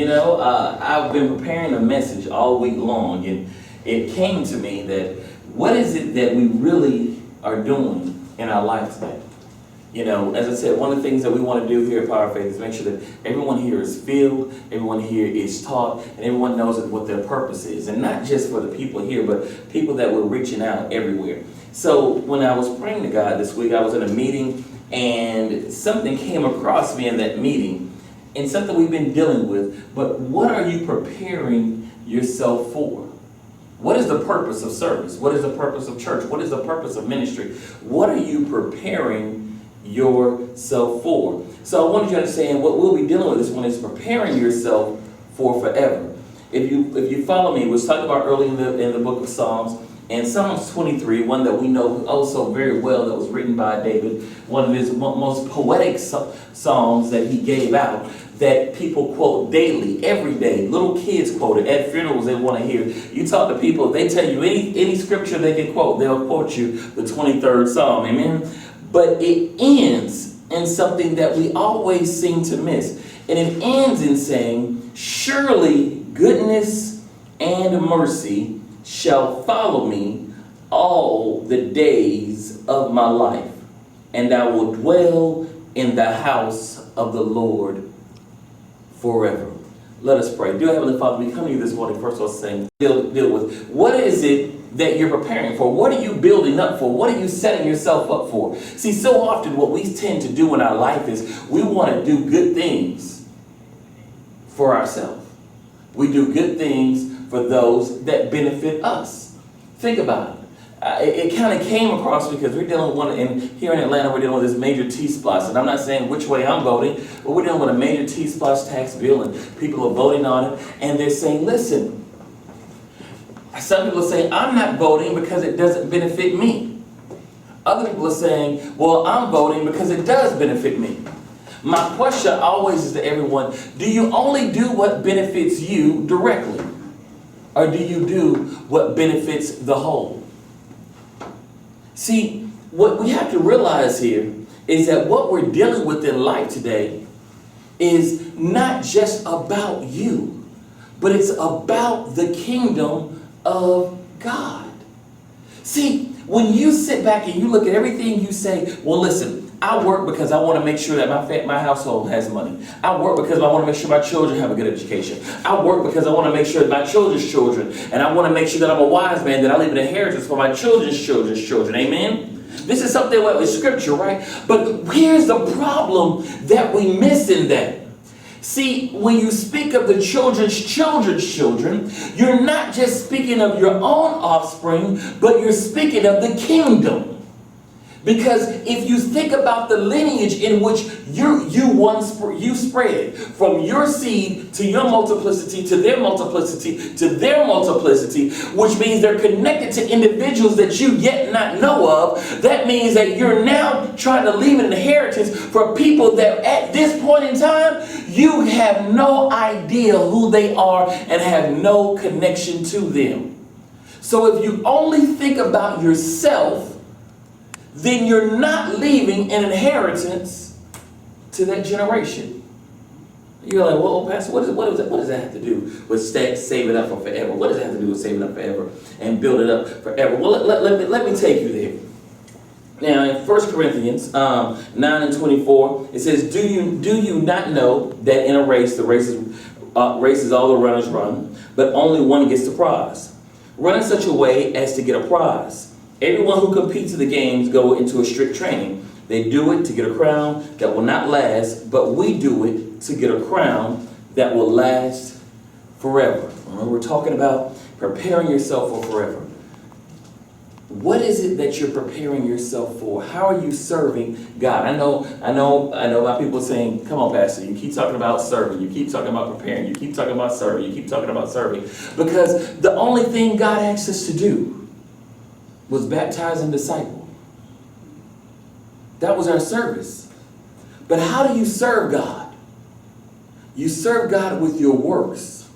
I've been preparing a message all week long, and it came to me that what is it that we really are doing in our life today? As I said, one of the things that we want to do here at Power of Faith is make sure that everyone here is filled, everyone here is taught, and everyone knows what their purpose is. And not just for the people here, but people that we're reaching out everywhere. So when I was praying to God this week, I was in a meeting, and something came across me in that meeting, and something we've been dealing with. But what are you preparing yourself for? What is the purpose of service? What is the purpose of church? What is the purpose of ministry? What are you preparing yourself for? So I wanted you to understand what we'll be dealing with this one is preparing yourself for forever. If you follow me, we was talking about early in the book of Psalms, and Psalms 23, one that we know also very well, that was written by David, one of his most poetic psalms that he gave out, that people quote daily, every day. Little kids quote it. At funerals, they want to hear. You talk to people, they tell you any scripture they can quote, they'll quote you the 23rd Psalm. Amen? But it ends in something that we always seem to miss. And it ends in saying, surely goodness and mercy shall follow me all the days of my life, and I will dwell in the house of the Lord forever. Let us pray. Dear Heavenly Father, we come to you this morning, first of all, saying, deal with what is it that you're preparing for? What are you building up for? What are you setting yourself up for? See, so often what we tend to do in our life is we want to do good things for ourselves. We do good things for those that benefit us. Think about it. It kind of came across because we're dealing with here in Atlanta, we're dealing with this major T-Splosh. And I'm not saying which way I'm voting, but we're dealing with a major T-Splosh tax bill, and people are voting on it, and they're saying, listen, some people are saying, I'm not voting because it doesn't benefit me. Other people are saying, well, I'm voting because it does benefit me. My question always is to everyone, do you only do what benefits you directly? Or do you do what benefits the whole? See, what we have to realize here is that what we're dealing with in life today is not just about you, but it's about the kingdom of God. See, when you sit back and you look at everything you say, well, listen, I work because I want to make sure that my household has money. I work because I want to make sure my children have a good education. I work because I want to make sure that my children's children, and I want to make sure that I'm a wise man, that I leave an inheritance for my children's children's children. Amen? This is something with scripture, right? But here's the problem that we miss in that. See, when you speak of the children's children, you're not just speaking of your own offspring, but you're speaking of the kingdom. Because if you think about the lineage in which you spread from your seed to your multiplicity, to their multiplicity, to their multiplicity, which means they're connected to individuals that you yet not know of, that means that you're now trying to leave an inheritance for people that at this point in time, you have no idea who they are and have no connection to them. So if you only think about yourself, then you're not leaving an inheritance to that generation. You're like, well, Pastor, what does that have to do with saving up for forever? What does that have to do with saving up forever and building up forever? Well, let me take you there. Now, in 1 Corinthians 9 and 24, it says, do you not know that in a race, the race is all the runners run, but only one gets the prize? Run in such a way as to get a prize. Everyone who competes in the games go into a strict training. They do it to get a crown that will not last, but we do it to get a crown that will last forever. Remember, we're talking about preparing yourself for forever. What is it that you're preparing yourself for? How are you serving God? I know my people saying, come on, Pastor, you keep talking about serving. You keep talking about preparing. You keep talking about serving. You keep talking about serving. Because the only thing God asks us to do was baptize and disciple. That was our service. But how do you serve God? You serve God with your works.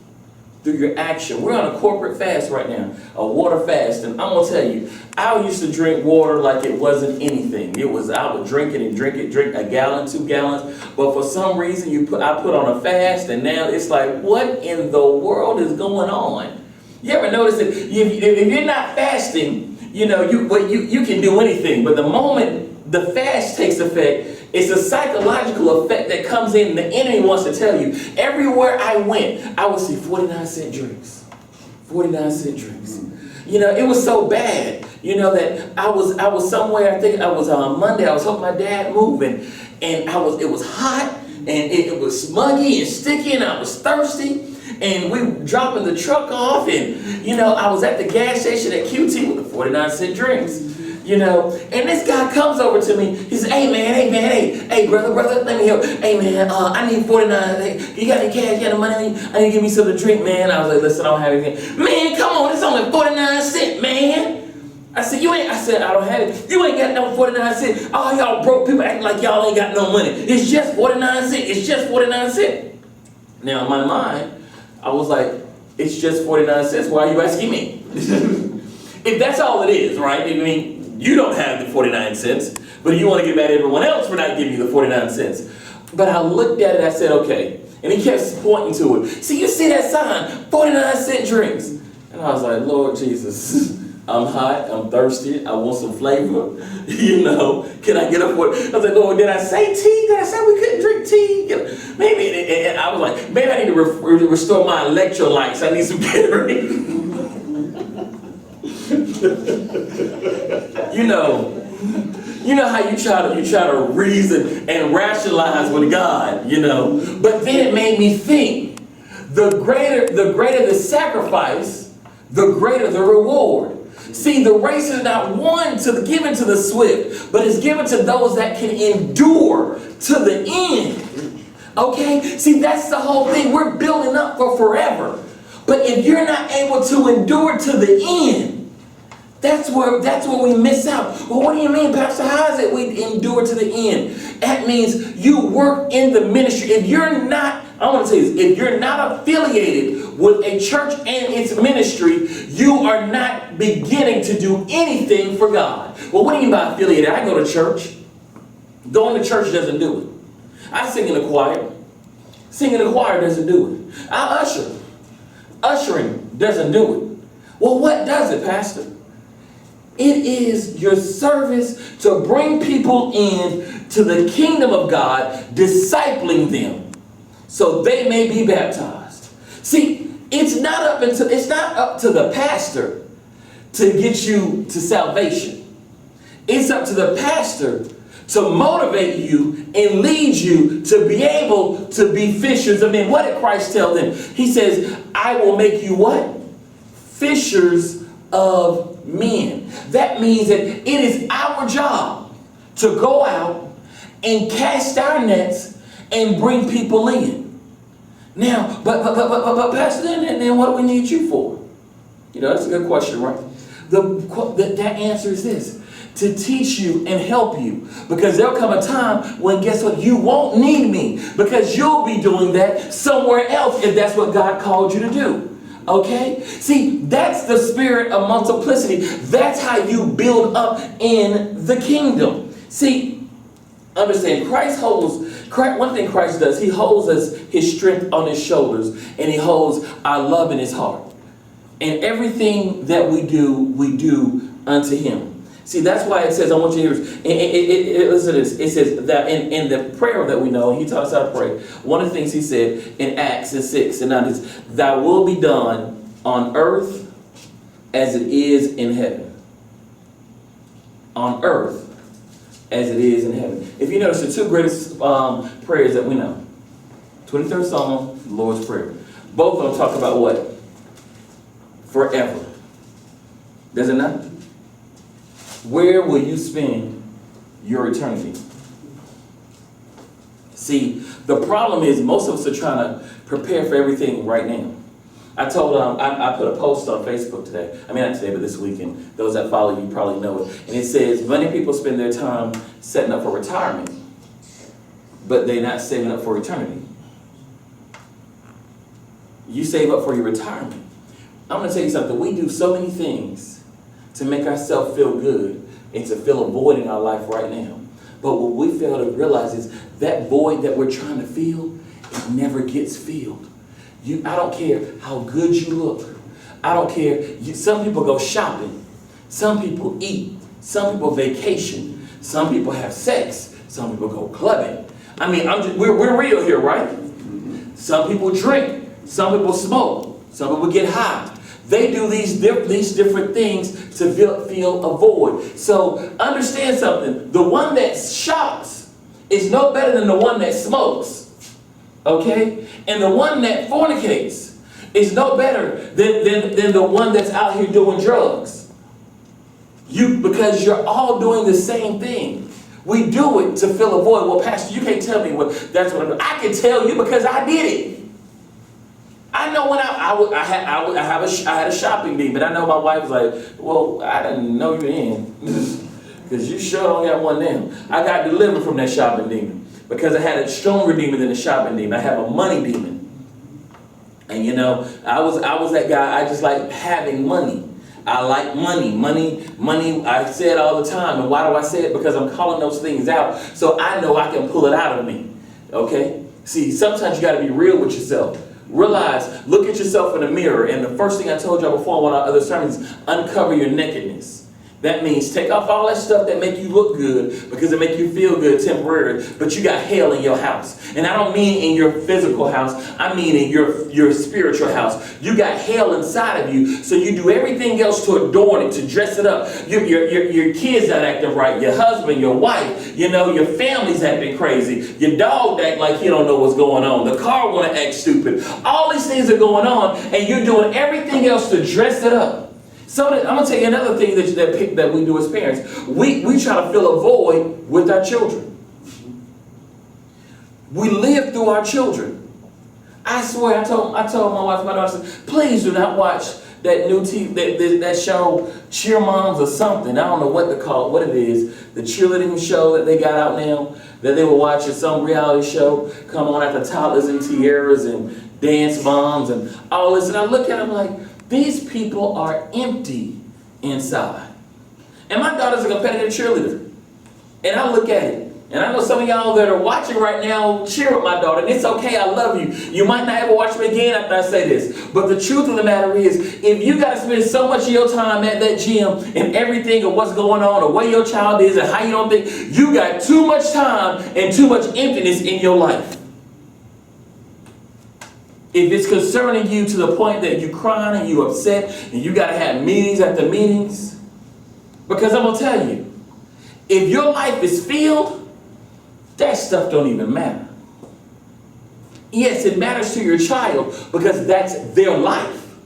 through your action. We're on a corporate fast right now, a water fast. And I'm going to tell you, I used to drink water like it wasn't anything. I would drink it and drink a gallon, 2 gallons. But for some reason, I put on a fast, and now it's like, what in the world is going on? You ever notice that if you're not fasting, you can do anything. But the moment the fast takes effect, it's a psychological effect that comes in. The enemy wants to tell you. Everywhere I went, I would see 49-cent drinks. 49-cent drinks. It was so bad, that I was somewhere, I think I was on Monday, I was helping my dad move, and it was hot, and it was smuggy and sticky, and I was thirsty, and we were dropping the truck off, and, I was at the gas station at QT with the 49-cent drinks. And this guy comes over to me. He says, hey, brother, let me help. Hey, man, I need 49. Hey, you got any cash? You got any money? I need to give me something to drink, man. I was like, listen, I don't have anything. Man, come on, it's only 49 cents, man. I said, I don't have it. You ain't got no 49 cents. All y'all broke people acting like y'all ain't got no money. It's just 49 cents. It's just 49 cents. Now, in my mind, I was like, it's just 49 cents. Why are you asking me? If that's all it is, right? I mean, you don't have the 49 cents, but you want to get mad at everyone else for not giving you the 49 cents. But I looked at it, I said, okay. And he kept pointing to it. See, you see that sign, 49-cent drinks. And I was like, Lord Jesus, I'm hot, I'm thirsty, I want some flavor. Can I get up for it? I was like, Lord, did I say tea? Did I say we couldn't drink tea? Maybe, and I was like, maybe I need to restore my electrolytes. I need some Gatorade. You know how you try to reason and rationalize with God, But then it made me think, the greater the sacrifice, the greater the reward. See, the race is not given to the swift, but it's given to those that can endure to the end. Okay? See, that's the whole thing. We're building up for forever. But if you're not able to endure to the end, that's where we miss out. Well, what do you mean, Pastor? How is it we endure to the end? That means you work in the ministry. If you're not, I want to tell you this, if you're not affiliated with a church and its ministry, you are not beginning to do anything for God. Well, what do you mean by affiliated? I go to church. Going to church doesn't do it. I sing in the choir. Singing in the choir doesn't do it. I usher. Ushering doesn't do it. Well, what does it, Pastor? It is your service to bring people in to the kingdom of God, discipling them so they may be baptized. See, it's not up to the pastor to get you to salvation. It's up to the pastor to motivate you and lead you to be able to be fishers of men. What did Christ tell them? He says, I will make you what? Fishers of men. That means that it is our job to go out and cast our nets and bring people in. Now, but Pastor, then what do we need you for? That's a good question, right? That answer is this: to teach you and help you. Because there'll come a time when, guess what, you won't need me, because you'll be doing that somewhere else if that's what God called you to do. Okay? See, that's the spirit of multiplicity. That's how you build up in the kingdom. See, understand, one thing Christ does, he holds his strength on his shoulders, and he holds our love in his heart. And everything that we do unto him. See, that's why it says, I want you to hear this. Listen to this. It says that in the prayer that we know, he taught us how to pray. One of the things he said in Acts 6 and 9 is, thy will be done on earth as it is in heaven. On earth as it is in heaven. If you notice, the two greatest prayers that we know. 23rd Psalm, Lord's Prayer. Both of them talk about what? Forever. Does it not? Where will you spend your eternity? See, the problem is most of us are trying to prepare for everything right now. I told I put a post on Facebook today. I mean, not today, but this weekend. Those that follow you probably know it. And it says, many people spend their time setting up for retirement, but they're not saving up for eternity. You save up for your retirement. I'm going to tell you something. We do so many things to make ourselves feel good and to fill a void in our life right now. But what we fail to realize is that void that we're trying to fill, it never gets filled. I don't care how good you look. I don't care. Some people go shopping. Some people eat. Some people vacation. Some people have sex. Some people go clubbing. I mean, we're real here, right? Some people drink. Some people smoke. Some people get high. They do these different things to fill a void. So understand something. The one that shops is no better than the one that smokes. Okay? And the one that fornicates is no better than the one that's out here doing drugs. Because you're all doing the same thing. We do it to fill a void. Well, Pastor, you can't tell me that's what I'm doing. I can tell you because I did it. I know when I had a shopping demon. I know my wife was like, well, I didn't know you in. Because you sure don't got one now. I got delivered from that shopping demon. Because I had a stronger demon than a shopping demon. I have a money demon. And I was that guy. I just like having money. I like money. Money, I say it all the time. And why do I say it? Because I'm calling those things out. So I know I can pull it out of me. Okay? See, sometimes you got to be real with yourself. Realize, look at yourself in the mirror. And the first thing I told y'all before on our other sermons, uncover your nakedness. That means take off all that stuff that make you look good because it make you feel good temporarily, but you got hell in your house. And I don't mean in your physical house, I mean in your spiritual house. You got hell inside of you, so you do everything else to adorn it, to dress it up. Your kids not acting right, your husband, your wife, your family's acting crazy, your dog act like he don't know what's going on, the car want to act stupid. All these things are going on, and you're doing everything else to dress it up. So I'm going to tell you another thing that we do as parents. We try to fill a void with our children. We live through our children. I swear, I told my wife, my daughter, please do not watch that new TV, that show, Cheer Moms or something. I don't know what it is. The cheerleading show that they got out now, that they were watching, some reality show, come on after toddlers and tiaras and dance moms and all this. And I look at them like, these people are empty inside. And my daughter's a competitive cheerleader. And I look at it. And I know some of y'all that are watching right now cheer with my daughter. And it's okay, I love you. You might not ever watch me again after I say this. But the truth of the matter is, if you got to spend so much of your time at that gym and everything of what's going on, or where your child is and how you don't think, you got too much time and too much emptiness in your life. If it's concerning you to the point that you're crying and you're upset and you got to have meetings after meetings, because I'm going to tell you, if your life is filled, that stuff don't even matter. Yes, it matters to your child because that's their life.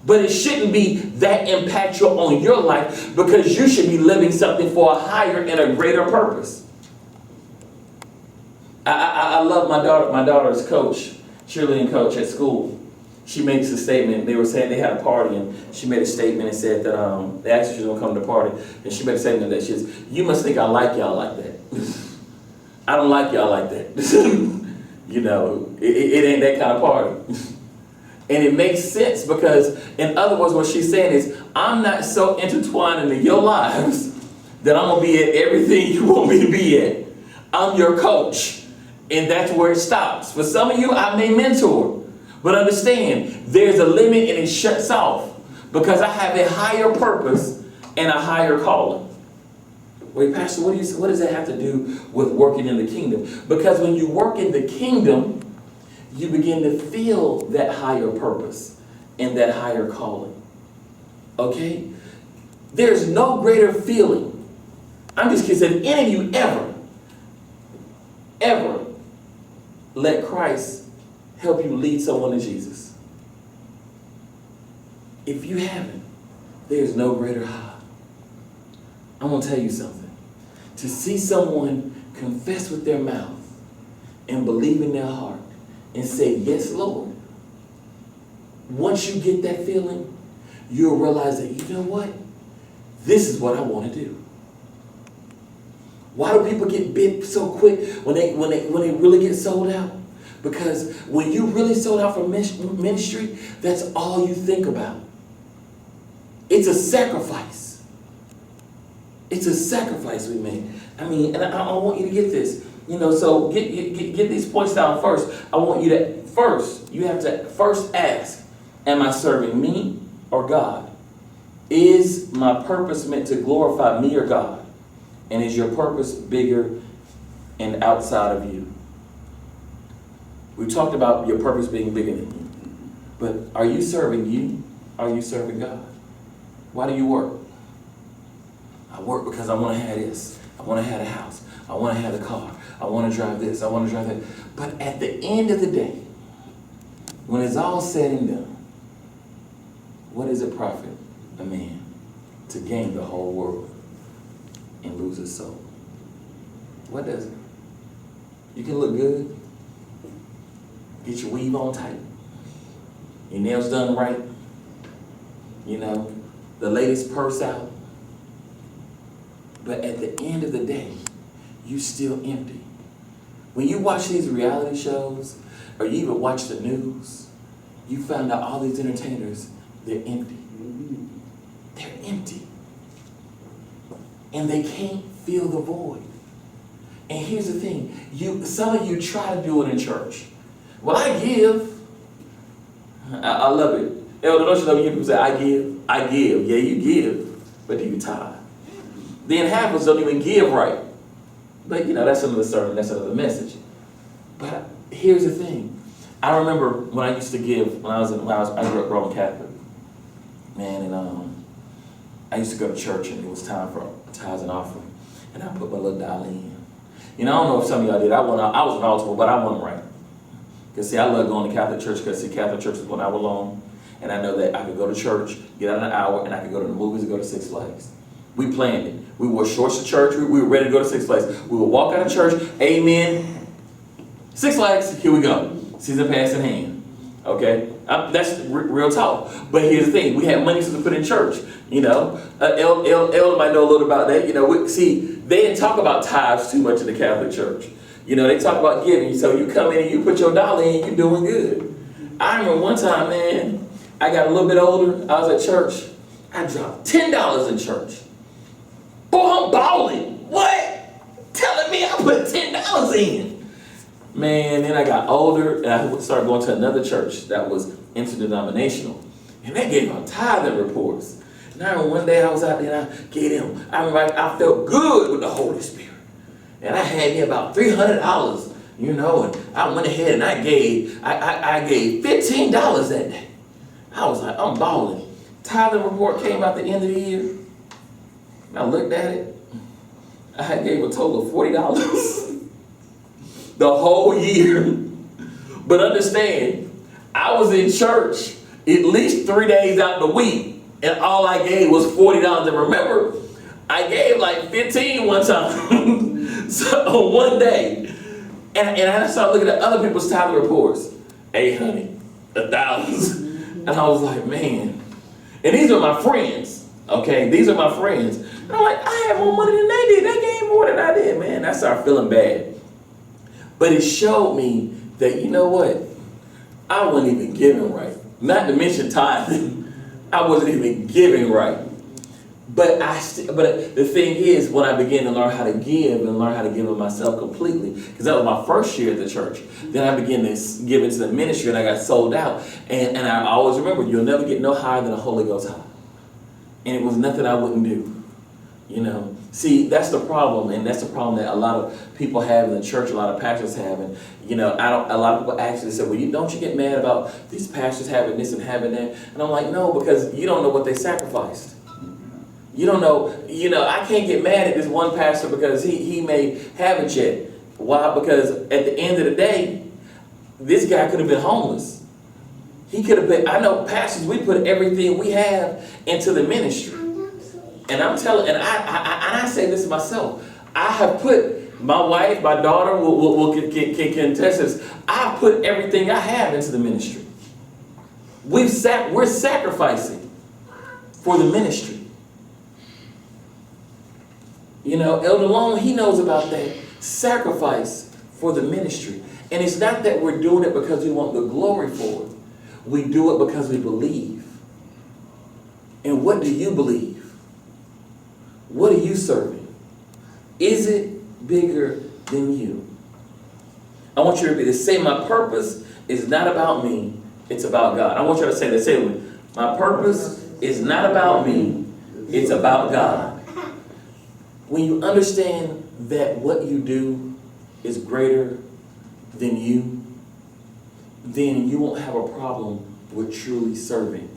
But it shouldn't be that impactful on your life because you should be living something for a higher and a greater purpose. I love my daughter's coach. Cheerleading coach at school, she makes a statement. They were saying they had a party, and she made a statement and said that they asked her if she was going to come to the party, and she made a statement that she says, you must think I like y'all like that. I don't like y'all like that. It ain't that kind of party. And it makes sense because, in other words, what she's saying is, I'm not so intertwined into your lives that I'm going to be at everything you want me to be at. I'm your coach. And that's where it stops. For some of you, I may mentor. But understand, there's a limit and it shuts off. Because I have a higher purpose and a higher calling. Wait, Pastor, what does that have to do with working in the kingdom? Because when you work in the kingdom, you begin to feel that higher purpose and that higher calling. Okay? There's no greater feeling. I'm just kidding. If any of you ever let Christ help you lead someone to Jesus. If you haven't, there's no greater high. I'm going to tell you something. To see someone confess with their mouth and believe in their heart and say, yes, Lord. Once you get that feeling, you'll realize that, you know what? This is what I want to do. Why do people get bit so quick when they really get sold out? Because when you really sold out for ministry, that's all you think about. It's a sacrifice. It's a sacrifice we make. I mean, and I want you to get this. You know, so get these points down first. I want you to, first, you have to first ask, am I serving me or God? Is my purpose meant to glorify me or God? And is your purpose bigger and outside of you? We talked about your purpose being bigger than you. But are you serving you? Are you serving God? Why do you work? I work because I want to have this. I want to have a house. I want to have the car. I want to drive this. I want to drive that. But at the end of the day, when it's all said and done, what does it profit a man to gain the whole world and lose his soul? What does it? You can look good, get your weave on tight, your nails done right, you know, the latest purse out. But at the end of the day, you still empty. When you watch these reality shows, or you even watch the news, you find out all these entertainers, they're empty. They're empty. And they can't fill the void. And here's the thing, some of you try to do it in church. Well, I give. I love it. Elder, don't you love when people say, I give? I give. Yeah, you give, but do you tithe? Then half of us don't even give right. But you know, that's another sermon, that's another message. But here's the thing. I remember when I used to give, I grew up Roman Catholic. Man, and I used to go to church and it was time for tithes and offering. And I put my little dollar in. You know, I don't know if some of y'all did. I was an altar, but I wasn't right. Because see, I love going to Catholic church because see, Catholic church is 1 hour long. And I know that I could go to church, get out in an hour, and I could go to the movies and go to Six Flags. We planned it. We wore shorts to church. We were ready to go to Six Flags. We would walk out of church. Amen. Six Flags. Here we go. Season pass in hand. Okay? That's real talk. But here's the thing. We had money to put in church. You know? El might know a little about that. You know, they didn't talk about tithes too much in the Catholic church. You know, they talk about giving. So you come in and you put your dollar in, you're doing good. I remember one time, man, I got a little bit older. I was at church. I dropped $10 in church. Boy, I'm balling. What? Telling me I put $10 in. Man, then I got older and I started going to another church that was interdenominational. And they gave out tithing reports. And I remember one day I was out there and I gave them. I remember I felt good with the Holy Spirit. And I had me about $300, you know, and I went ahead and I gave $15 that day. I was like, I'm balling. Tithing report came out the end of the year. And I looked at it. I gave a total of $40 the whole year. But understand, I was in church at least 3 days out the week, and all I gave was $40. And remember, I gave like 15 one time, so one day. And I started looking at other people's tithing reports. 800, 1,000. And I was like, man. And these are my friends, okay? These are my friends. And I'm like, I had more money than they did. They gave more than I did, man. I started feeling bad. But it showed me that, you know what? I wasn't even giving right. Not to mention tithing. I wasn't even giving right. But the thing is, when I began to learn how to give and learn how to give of myself completely, because that was my first year at the church, then I began to give into the ministry and I got sold out. And I always remember, you'll never get no higher than the Holy Ghost high. And it was nothing I wouldn't do. You know, see, that's the problem, and that's the problem that a lot of people have in the church, a lot of pastors have, and you know, a lot of people actually say, well, don't you get mad about these pastors having this and having that? And I'm like, no, because you don't know what they sacrificed. You don't know, I can't get mad at this one pastor because he may have it yet. Why? Because at the end of the day, this guy could have been homeless. He could have been, I know pastors, we put everything we have into the ministry. And I'm telling, and I say this myself, I have put, my wife, my daughter can contest this, I put everything I have into the ministry. We're sacrificing for the ministry. You know, Elder Long, he knows about that sacrifice for the ministry. And it's not that we're doing it because we want the glory for it. We do it because we believe. And what do you believe? What are you serving? Is it bigger than you? I want you to repeat this. Say, my purpose is not about me, it's about God. I want you to say that. Say it with me. My purpose is not about me, it's about God. When you understand that what you do is greater than you, then you won't have a problem with truly serving.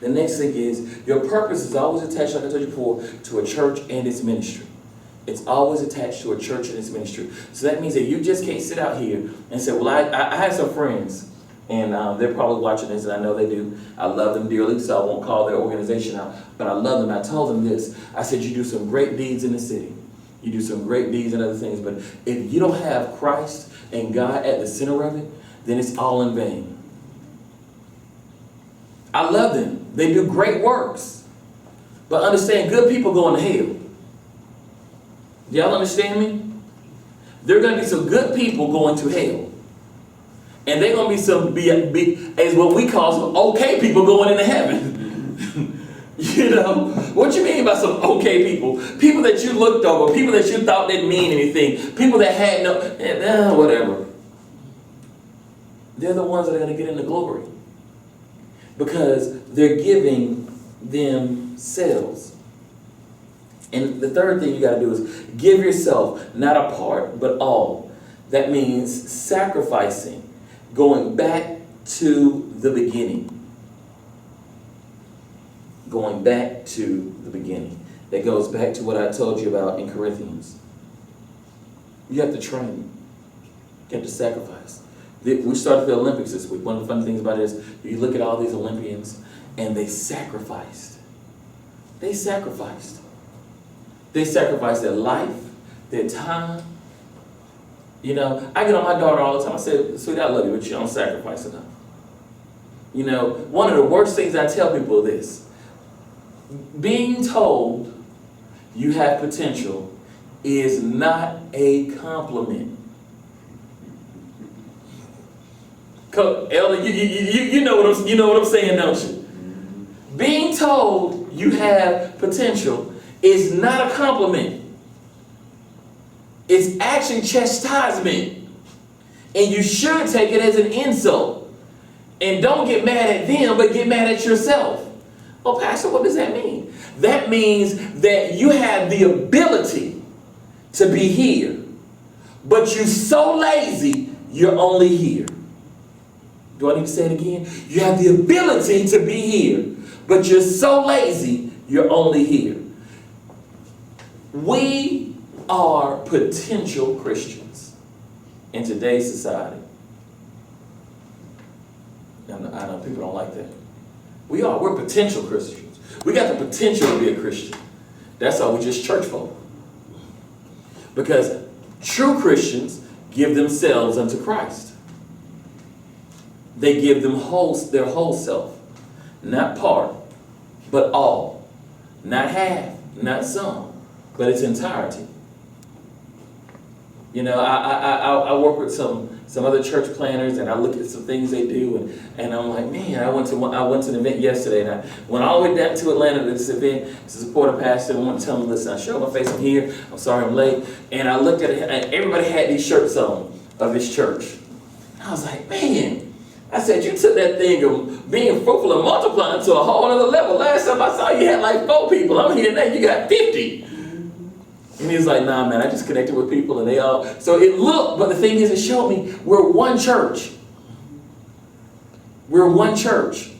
The next thing is, your purpose is always attached, like I told you before, to a church and its ministry. It's always attached to a church and its ministry. So that means that you just can't sit out here and say, well, I have some friends, and they're probably watching this, and I know they do. I love them dearly, so I won't call their organization out, but I love them. I told them this. I said, you do some great deeds in the city. You do some great deeds and other things, but if you don't have Christ and God at the center of it, then it's all in vain. I love them. They do great works. But understand, good people going to hell. Y'all understand me? There are going to be some good people going to hell. And they're going to be some, as what we call some okay people going into heaven. You know? What you mean by some okay people? People that you looked over, people that you thought didn't mean anything, people that had no, whatever. They're the ones that are going to get into glory. Because they're giving themselves. And the third thing you got to do is give yourself, not a part, but all. That means sacrificing, going back to the beginning. Going back to the beginning. That goes back to what I told you about in Corinthians. You have to train. You have to sacrifice. We started the Olympics this week. One of the fun things about it is you look at all these Olympians and they sacrificed. They sacrificed. They sacrificed their life, their time. You know, I get on my daughter all the time. I say, sweetie, I love you, but you don't sacrifice enough. You know, one of the worst things I tell people is this. Being told you have potential is not a compliment. Elder, you know what I'm saying, don't you? Being told you have potential is not a compliment. It's actually chastisement. And you should take it as an insult. And don't get mad at them, but get mad at yourself. Well, Pastor, what does that mean? That means that you have the ability to be here, but you're so lazy, you're only here. Do I need to say it again? You have the ability to be here, but you're so lazy, you're only here. We are potential Christians in today's society. I know people don't like that. We're potential Christians. We got the potential to be a Christian. That's why we just church folk. Because true Christians give themselves unto Christ. They give them their whole self. Not part, but all. Not half, not some, but its entirety. You know, I work with some other church planners, and I look at some things they do, and I'm like, man, I went to an event yesterday, and I went all the way down to Atlanta to this event to support a pastor. I want to tell him, listen, I showed my face, I'm here, I'm sorry I'm late. And I looked at it, and everybody had these shirts on of this church. I was like, man, I said, you took that thing of being fruitful and multiplying to a whole other level. Last time I saw you had like 4 people. I'm here now, you got 50. And he's like, nah, man, I just connected with people and they all. So it looked, but the thing is, it showed me we're one church. We're one church.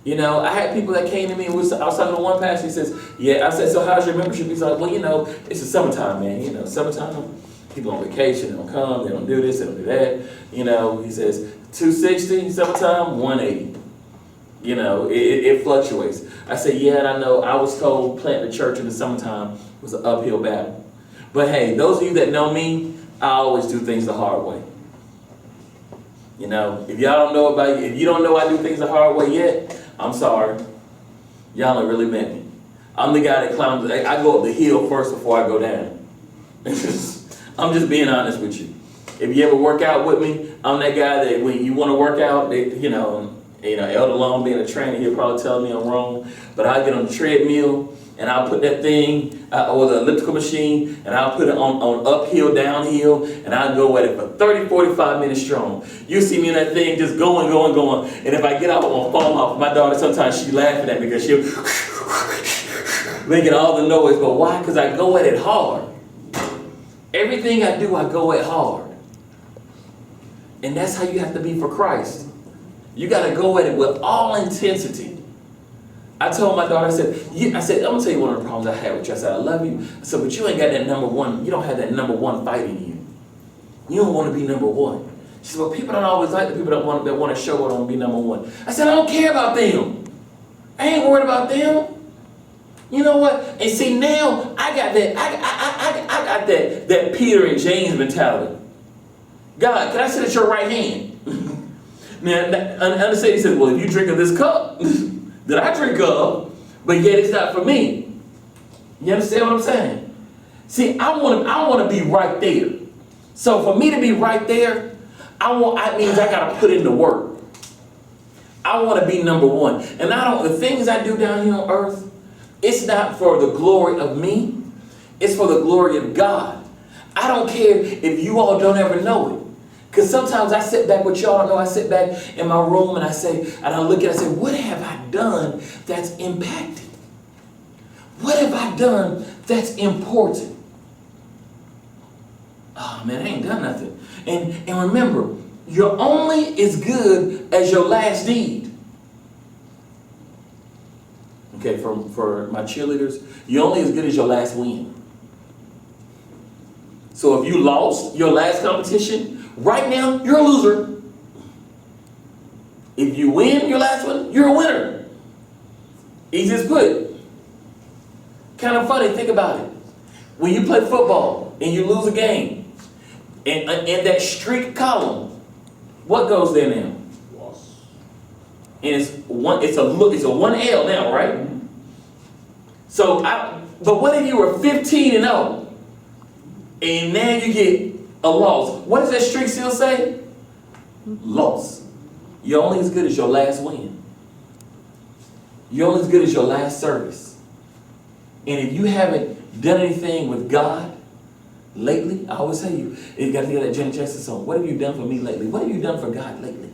You know, I had people that came to me and I was talking to one pastor. He says, yeah, I said, so how's your membership? He's like, well, you know, it's the summertime, man. You know, summertime, people on vacation, they don't come, they don't do this, they don't do that. You know, he says, 260, summertime, 180. You know, it fluctuates. I said, yeah, and I know I was told planting a church in the summertime was an uphill battle. But hey, those of you that know me, I always do things the hard way. You know, if y'all don't know if you don't know I do things the hard way yet, I'm sorry. Y'all ain't really met me. I'm the guy that climbs, I go up the hill first before I go down. I'm just being honest with you. if you ever work out with me, I'm that guy that when you want to work out, Elder Long being a trainer, he'll probably tell me I'm wrong, but I get on the treadmill and I'll put that thing, or the elliptical machine, and I'll put it on uphill, downhill, and I'll go at it for 30, 45 minutes strong. You see me in that thing just going, and if I get out, I'm gonna fall off. My daughter, sometimes she laughing at me because she'll making all the noise, but why? Because I go at it hard. Everything I do, I go at hard. And that's how you have to be for Christ. You got to go at it with all intensity. I told my daughter, I said, I'm going to tell you one of the problems I had with you. I said, I love you. I said, but you ain't got that number one. You don't have that number one fight in you. You don't want to be number one. She said, well, people don't always like the people that want to show up and be number one. I said, I don't care about them. I ain't worried about them. You know what? And see, now I got that. I got that Peter and James mentality. God, can I sit at your right hand? Now, understand, he said, well, if you drink of this cup that I drink of, but yet it's not for me. You understand what I'm saying? See, I want to be right there. So for me to be right there, that means I got to put in the work. I want to be number one. And the things I do down here on earth, it's not for the glory of me. It's for the glory of God. I don't care if you all don't ever know it. Because sometimes I sit back, what y'all know, I sit back in my room and I look at it and say, what have I done that's impacted? What have I done that's important? Oh man, I ain't done nothing. And remember, you're only as good as your last deed. Okay, for my cheerleaders, you're only as good as your last win. So if you lost your last competition, right now, you're a loser. If you win your last one, you're a winner. Easy as put. Kind of funny, think about it. When you play football and you lose a game, and that streak column, what goes there now? Loss. And it's a 1L now, right? So, but what if you were 15-0, and now you get a loss? What does that streak still say? Loss. You're only as good as your last win. You're only as good as your last service. And if you haven't done anything with God lately, I always tell you, you got to hear that Janet Jackson song. What have you done for me lately? What have you done for God lately?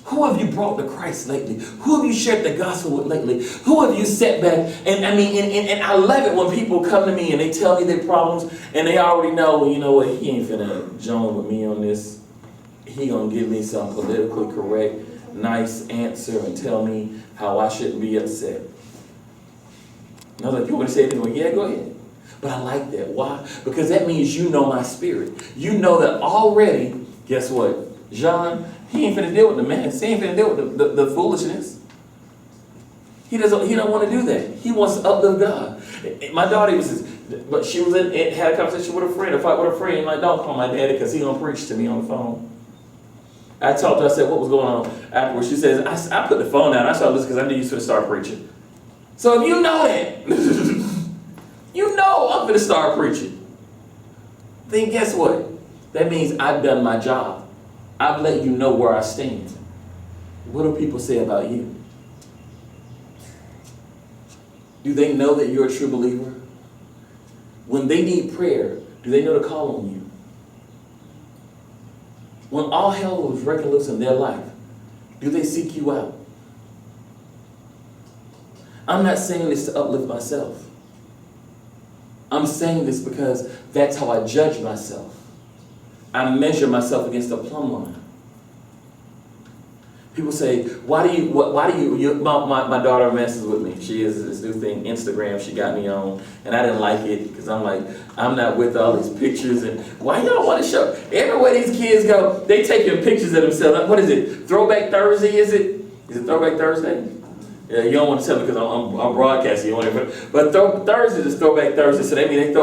Who have you brought to Christ lately? Who have you shared the gospel with lately? Who have you set back? And I love it when people come to me and they tell me their problems and they already know, well, you know what, he ain't finna join with me on this. He gonna give me some politically correct, nice answer and tell me how I shouldn't be upset. And I was like, you want to say it anyway? Yeah, go ahead. But I like that. Why? Because that means you know my spirit. You know that already, guess what? John, he ain't finna deal with the mess. He ain't finna deal with the foolishness. He don't want to do that. He wants to uplift God. My daughter but she had a conversation with a friend, a fight with a friend, like, don't call my daddy because he gonna preach to me on the phone. I talked to her, I said, what was going on afterwards? She says, I put the phone down. I started listening because I knew you was going to start preaching. So if you know that, you know I'm going to start preaching. Then guess what? That means I've done my job. I've let you know where I stand. What do people say about you? Do they know that you're a true believer? When they need prayer, do they know to call on you? When all hell was breaking loose in their life, do they seek you out? I'm not saying this to uplift myself. I'm saying this because that's how I judge myself. I measure myself against a plumb line. People say, my daughter messes with me. She has this new thing, Instagram, she got me on, and I didn't like it because I'm like, I'm not with all these pictures, and why y'all want to show? Everywhere these kids go, they taking pictures of themselves. What is it? Throwback Thursday, is it? Is it Throwback Thursday? Yeah, you don't want to tell me because I'm broadcasting. But Thursday is Throwback Thursday, so that means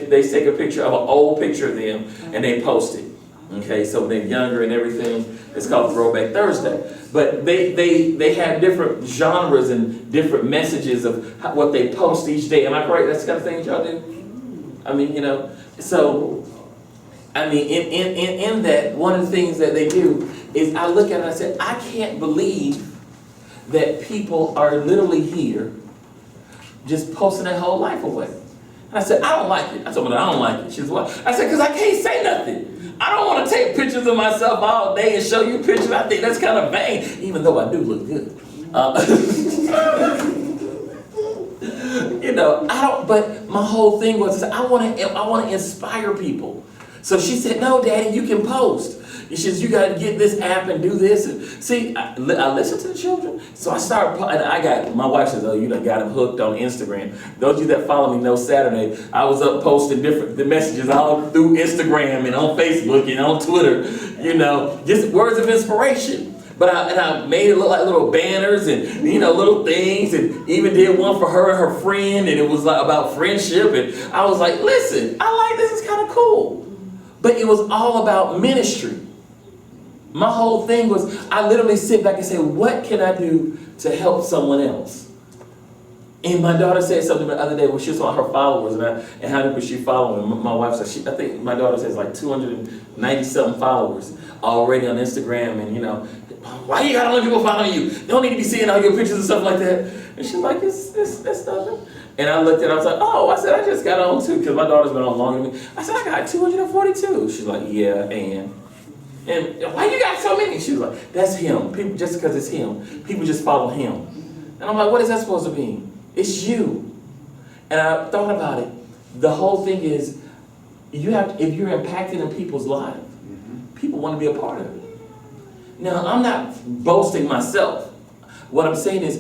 they take a picture of an old picture of them and they post it. Okay, so when they're younger and everything, it's called Throwback Thursday. But they have different genres and different messages of what they post each day. Am I correct? That's the kind of things y'all do? I mean, so I mean, in that, one of the things that they do is I look at it and I said, I can't believe that people are literally here just posting their whole life away. And I said, I don't like it. I told her, I don't like it. She said, why? I said, because I can't say nothing. I don't want to take pictures of myself all day and show you pictures. I think that's kind of vain, even though I do look good. You know, I don't, but my whole thing was, I want to inspire people. So she said, no, Daddy, you can post. She says, you got to get this app and do this. And see, I listen to the children. So I started, and my wife says, oh, you done got them hooked on Instagram. Those of you that follow me know Saturday, I was up posting the messages all through Instagram and on Facebook and on Twitter, you know, just words of inspiration. But I made it look like little banners and, you know, little things, and even did one for her and her friend, and it was like about friendship. And I was like, listen, I like this, it's kind of cool. But it was all about ministry. My whole thing was, I literally sit back and say, what can I do to help someone else? And my daughter said something the other day when she was on her followers, and how was she following? My wife said, I think my daughter says like 290-something followers already on Instagram, and you know, why you got all the people following you? You don't need to be seeing all your pictures and stuff like that. And she's like, it's nothing. And I looked at her, I was like, oh, I said, I just got on too, because my daughter's been on longer than me. I said, I got 242. She's like, yeah, and why you got so many? She was like, that's him. People, just because it's him, people just follow him. And I'm like, what is that supposed to mean? It's you. And I thought about it. The whole thing is, if you're impacting in people's lives, people want to be a part of it. Now, I'm not boasting myself. What I'm saying is,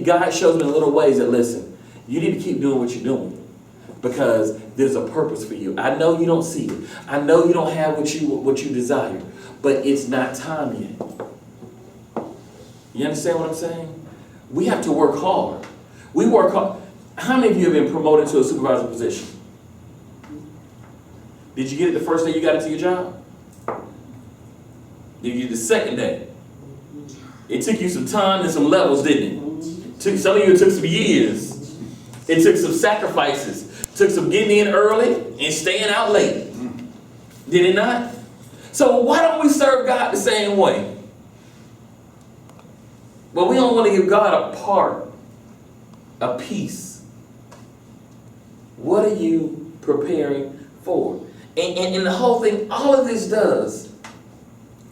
God shows me in little ways that, listen, you need to keep doing what you're doing, because there's a purpose for you. I know you don't see it. I know you don't have what you desire, but it's not time yet. You understand what I'm saying? We have to work hard. We work hard. How many of you have been promoted to a supervisor position? Did you get it the first day you got into your job? Did you get it the second day? It took you some time and some levels, didn't it? Some of you, it took some years. It took some sacrifices. It took some getting in early and staying out late. Did it not? So why don't we serve God the same way? Well, we don't want to give God a part, a piece. What are you preparing for? And the whole thing, all of this does,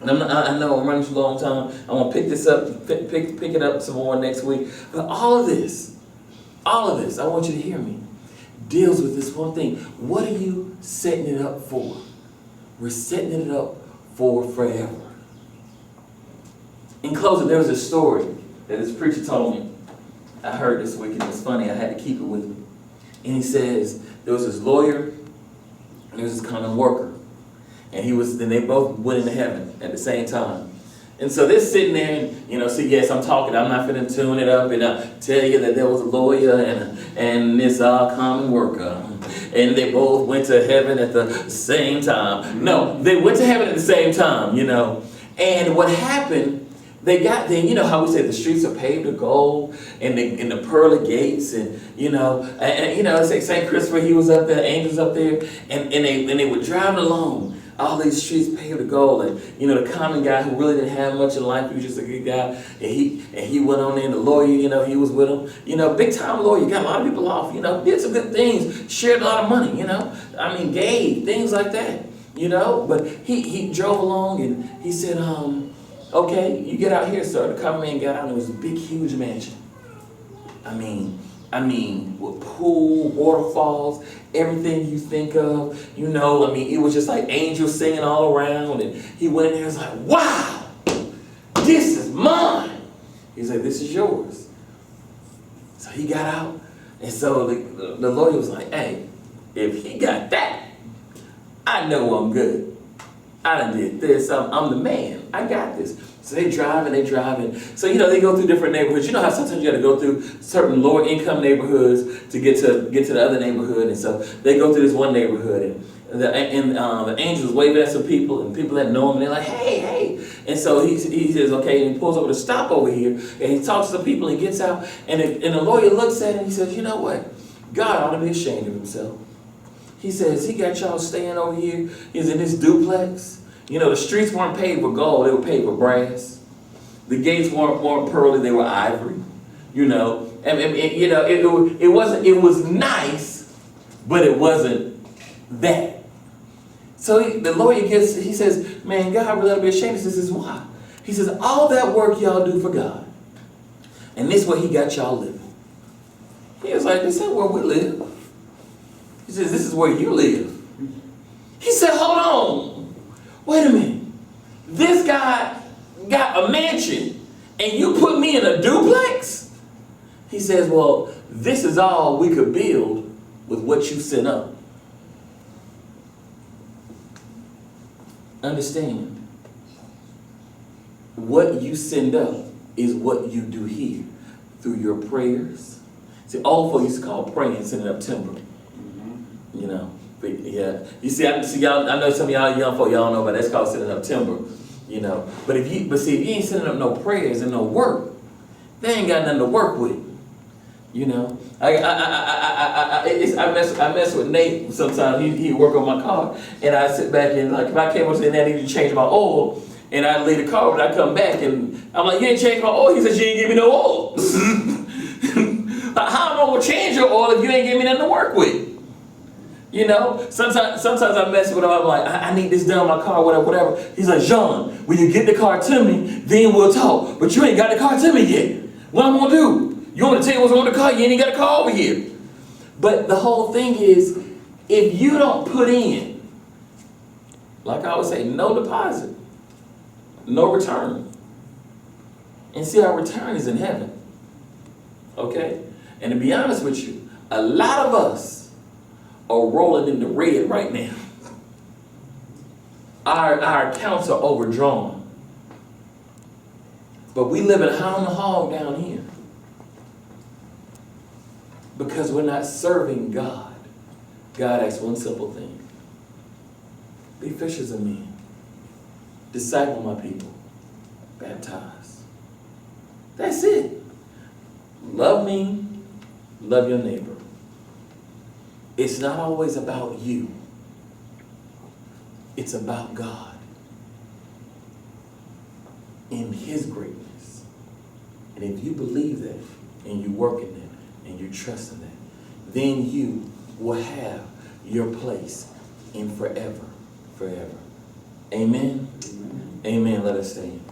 and I know I'm running too long time. I'm going to pick this up, pick it up some more next week. But all of this, I want you to hear me, deals with this one thing. What are you setting it up for? We're setting it up for forever. In closing, there was a story that this preacher told me. I heard this week, and it was funny. I had to keep it with me. And he says, there was this lawyer, and there was this common worker. And they both went into heaven at the same time. And so they're sitting there, and, you know, see, yes, I'm talking. I'm not finna tune it up and tell you that there was a lawyer and this common worker. And they both went to heaven at the same time. No, they went to heaven at the same time, you know. And what happened, they got there, you know how we say the streets are paved with gold, and the pearly gates, and you know, it's like St. Christopher, he was up there, angels up there, and they were driving along. All these streets paved with gold, and you know, the common guy who really didn't have much in life, he was just a good guy, and he went on there, and the lawyer, you know, he was with him, you know, big time lawyer, got a lot of people off, you know, did some good things, shared a lot of money, you know, I mean, gave, things like that, you know, but he drove along, and he said, okay, you get out here, sir. The common man got out, and it was a big, huge mansion. I mean, with pool, waterfalls, everything you think of, you know, it was just like angels singing all around, and he went in there and was like, wow, this is mine. He's like, this is yours. So he got out, and so the lawyer was like, hey, if he got that, I know I'm good. I done did this, I'm the man, I got this. So they driving. So, you know, they go through different neighborhoods. You know how sometimes you got to go through certain lower income neighborhoods to get to the other neighborhood. And so they go through this one neighborhood, and the angels waving at some people, and people that know him, and they're like, hey. And so he says, okay, and he pulls over to stop over here, and he talks to the people, and he gets out, and the lawyer looks at him, and he says, you know what? God ought to be ashamed of himself. He says, he got y'all staying over here. He's in this duplex. You know, the streets weren't paved with gold, they were paved with brass. The gates weren't pearly, they were ivory. You know, and you know, it was nice, but it wasn't that. So the lawyer he says, man, God really ought to be ashamed. This is why. He says, all that work y'all do for God, and this is where he got y'all living. He was like, this ain't where we live. He says, this is where you live. He said, hold on. Wait a minute. This guy got a mansion, and you put me in a duplex? He says, well, this is all we could build with what you sent up. Understand, what you send up is what you do here through your prayers. See, old folks used to call praying sending up timber. You know, but yeah. You see, y'all. I know some of y'all young folk, y'all know about that. That's called sending up timber. You know, but if you ain't sending up no prayers and no work, they ain't got nothing to work with. You know, I mess with Nate sometimes. He work on my car, and I sit back and like if I came up saying I need to change my oil, and I leave the car, and I come back and I'm like, you ain't changed my oil. He says you ain't give me no oil. How am I gonna change your oil if you ain't give me nothing to work with? You know, sometimes I mess with him. I'm like, I need this done on my car, whatever. He's like, John, when you get the car to me, then we'll talk. But you ain't got the car to me yet. What I'm gonna do? You want to tell you what's on the car? You ain't got a car over here. But the whole thing is, if you don't put in, like I would say, no deposit, no return. And see, our return is in heaven. Okay? And to be honest with you, a lot of us are rolling in the red right now. Our accounts are overdrawn. But we live in hound the hog down here. Because we're not serving God. God asks one simple thing. Be fishers of men. Disciple my people. Baptize. That's it. Love me. Love your neighbor. It's not always about you. It's about God. In His greatness. And if you believe that, and you work in that, and you trust in that, then you will have your place in forever. Amen? Amen. Let us stand.